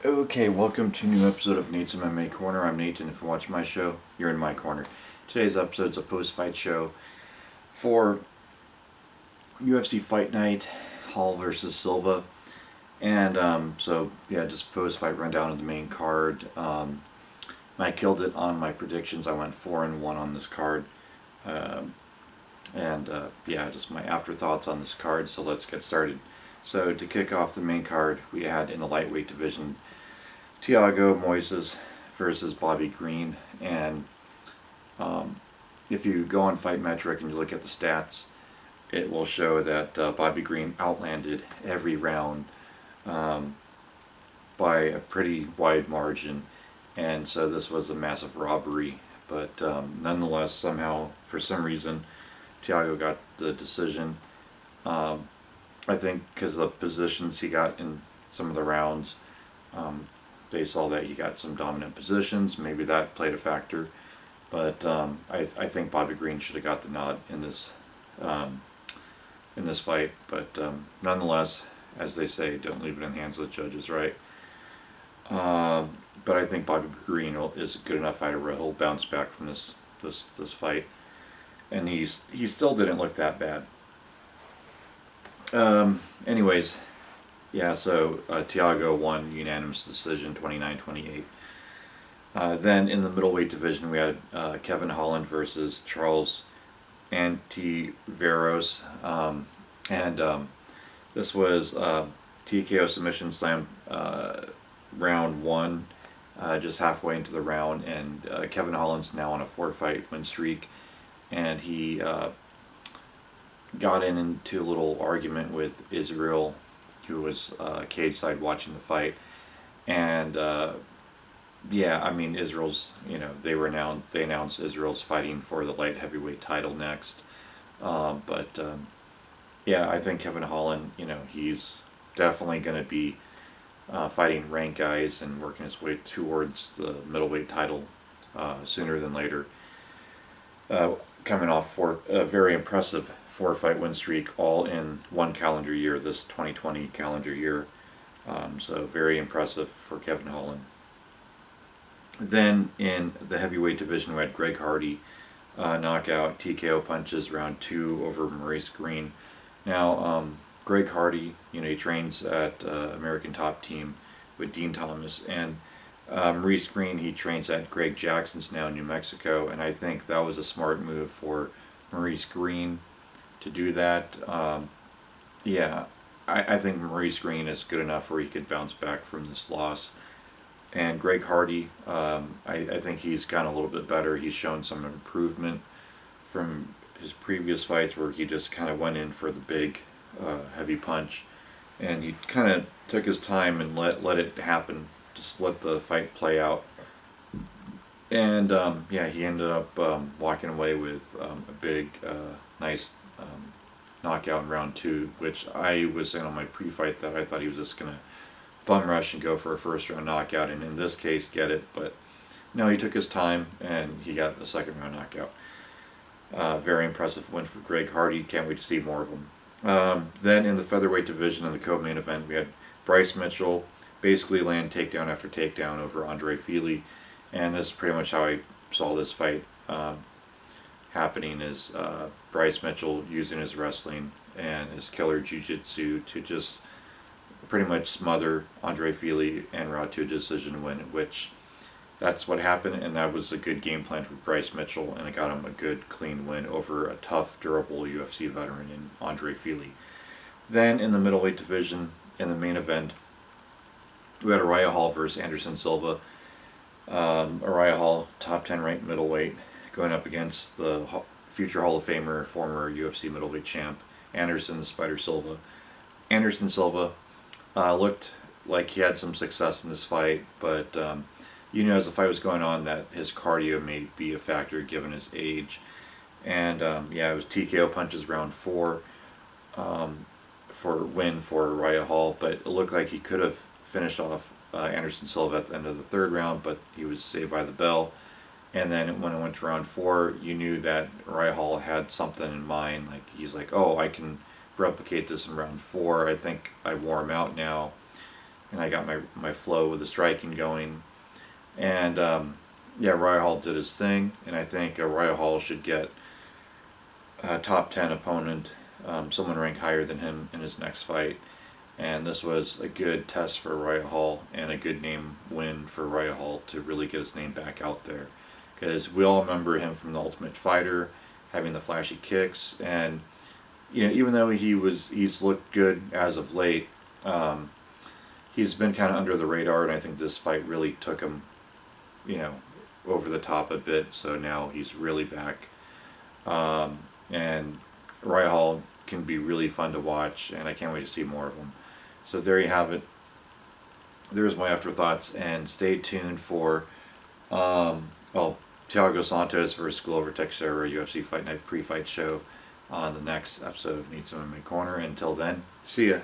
Okay, welcome to a new episode of Nate's MMA Corner. I'm Nate, and if you're watching my show, you're in my corner. Today's episode is a post-fight show for UFC Fight Night, Hall versus Silva. And just post-fight rundown of the main card. I killed it on my predictions. I went 4-1 on this card. Just my afterthoughts on this card, so let's get started. So to kick off the main card, we had in the lightweight division Thiago Moises versus Bobby Green, and if you go on Fight Metric and you look at the stats, it will show that Bobby Green outlanded every round by a pretty wide margin, and so this was a massive robbery. But nonetheless, somehow, for some reason, Thiago got the decision. I think because of the positions he got in some of the rounds. They saw that he got some dominant positions. Maybe that played a factor, but I think Bobby Green should have got the nod in this fight. But nonetheless, as they say, don't leave it in the hands of the judges, right? But I think Bobby Green is a good enough fighter where he'll bounce back from this fight, and he still didn't look that bad. Anyways. Yeah, so Thiago won unanimous decision, 29-28. Then in the middleweight division, we had Kevin Holland versus Charles Antiveros. This was TKO submission slam round one, just halfway into the round. And Kevin Holland's now on a 4-fight win streak. And he got into a little argument with Israel, who was cage side watching the fight, and Israel's, they announced Israel's fighting for the light heavyweight title next, I think Kevin Holland, he's definitely going to be fighting ranked guys and working his way towards the middleweight title sooner than later. Coming off for a very impressive 4-fight win streak, all in one calendar year, this 2020 calendar year. So very impressive for Kevin Holland. Then in the heavyweight division, we had Greg Hardy knockout TKO punches round 2 over Maurice Green. Now, Greg Hardy, he trains at American Top Team with Dean Thomas, and Maurice Green, he trains at Greg Jackson's now in New Mexico, and I think that was a smart move for Maurice Green to do that. I think Maurice Green is good enough where he could bounce back from this loss. And Greg Hardy, I think he's gotten a little bit better. He's shown some improvement from his previous fights where he just kind of went in for the big, heavy punch. And he kind of took his time and let it happen. Just let the fight play out. And he ended up walking away with a big, nice knockout in round 2, which I was saying on my pre-fight that I thought he was just going to bum rush and go for a first round knockout, and in this case get it, but no, he took his time and he got a second round knockout. Very impressive win for Greg Hardy. Can't wait to see more of him. Then in the featherweight division in the co-main event, we had Bryce Mitchell basically land takedown after takedown over Andre Fili, and this is pretty much how I saw this fight happening, is Bryce Mitchell using his wrestling and his killer jiu-jitsu to just pretty much smother Andre Fili and route to a decision win, which that's what happened, and that was a good game plan for Bryce Mitchell, and it got him a good clean win over a tough, durable UFC veteran in Andre Fili. Then in the middleweight division, in the main event, we had Uriah Hall versus Anderson Silva. Uriah Hall, top 10 ranked middleweight, going up against the future Hall of Famer, former UFC middleweight champ, Anderson the Spider Silva. Anderson Silva looked like he had some success in this fight, but as the fight was going on, that his cardio may be a factor given his age. And it was TKO punches round 4 for win for Uriah Hall, but it looked like he could have finished off Anderson Silva at the end of the 3rd round, but he was saved by the bell. And then when it went to round 4, you knew that Uriah Hall had something in mind. Like, he's like, oh, I can replicate this in round 4. I think I wore him out now. and I got my flow with the striking going. And yeah, Raya Hall did his thing, and I think Raya Hall should get a top 10 opponent, someone ranked higher than him in his next fight. And this was a good test for Raya Hall and a good name win for Raya Hall to really get his name back out there. Because we all remember him from The Ultimate Fighter, having the flashy kicks, and you know, even though he's looked good as of late, he's been kind of under the radar, and I think this fight really took him, you know, over the top a bit. So now he's really back, and Raya Hall can be really fun to watch, and I can't wait to see more of him. So there you have it. There's my afterthoughts, and stay tuned for Thiago Santos versus Glover Teixeira UFC Fight Night pre-fight show on the next episode of Need Some in My Corner. Until then, see ya.